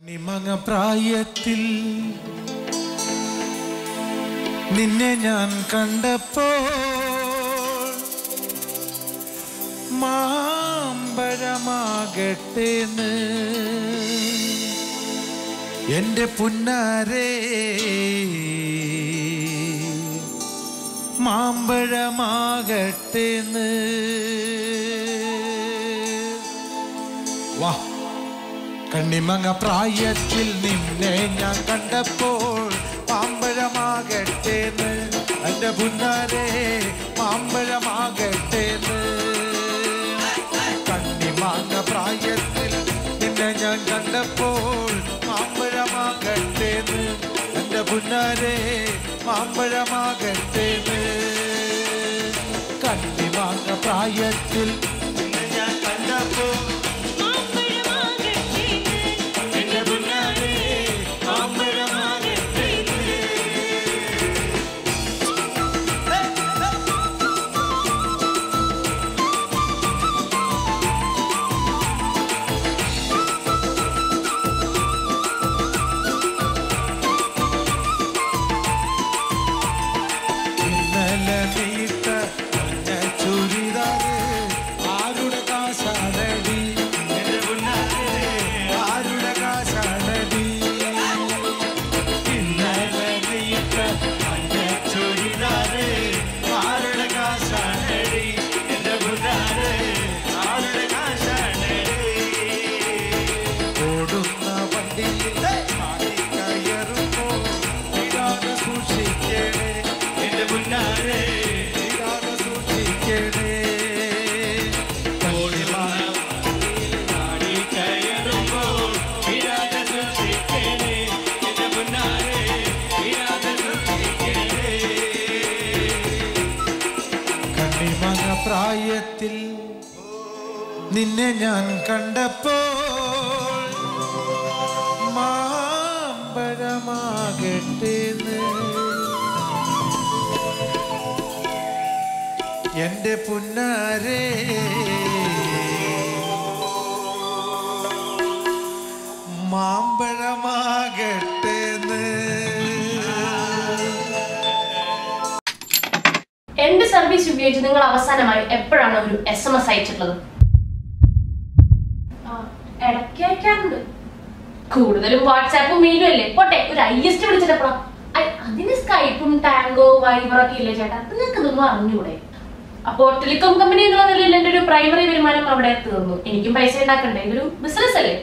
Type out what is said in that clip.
നിമങ്ങ പ്രായത്തിൽ നിന്നെ ഞാൻ കണ്ടപ്പോൾ മാമ്പഴമാകട്ടേന്ന് എൻ്റെ പുന്നാരേ മാമ്പഴമാകട്ടേന്ന് വാ കണ്ണിമങ്ങ പ്രായത്തിൽ നിന്നെ ഞാൻ കണ്ടപ്പോൾ മാമ്പഴമാകട്ടേന്ന് എൻ്റെ പുന്നാരേ മാമ്പഴമാകട്ടേന്ന് കണ്ണിമങ്ങ പ്രായത്തിൽ നിന്നെ ഞാൻ കണ്ടപ്പോൾ മാമ്പഴമാകട്ടേന്ന് എൻ്റെ പുന്നാരേ മാമ്പഴമാകട്ടേന്ന് കണ്ണിമങ്ങ പ്രായത്തിൽ നിന്നെ ഞാൻ കണ്ടപ്പോൾ പ്രായത്തിൽ നിന്നെ ഞാൻ കണ്ടപ്പോൾ മാമ്പഴമാകട്ടേന്ന് എൻ്റെ പുന്നാരേ മാമ്പഴമാകട്ടേന്ന്. എന്റെ സർവീസ് ഉപയോഗിച്ച് നിങ്ങൾ അവസാനമായി എപ്പോഴാണ് ഒരു SMS അയച്ചിട്ടുള്ളത്? ഇടയ്ക്ക് അയക്കാറുണ്ട്, കൂടുതലും വാട്സാപ്പും മെയിലും അല്ലേ. പോട്ടെ, ഒരു IST വിളിച്ചിട്ടപ്പോഴാ? അതിന് സ്കൈപ്പും ടാങ്കോ വൈബറൊക്കെ ഇല്ലേ ചേട്ടാ, നിങ്ങൾക്ക് ഇതൊന്നും അറിഞ്ഞൂടെ? അപ്പോ ടെലികോം കമ്പനി എന്നുള്ള നിലയിൽ എന്റെ ഒരു പ്രൈമറി വരുമാനം അവിടെ തീർന്നു. എനിക്കും പൈസ ഉണ്ടാക്കണ്ടേ, ഇതൊരു ബിസിനസ് അല്ലേ.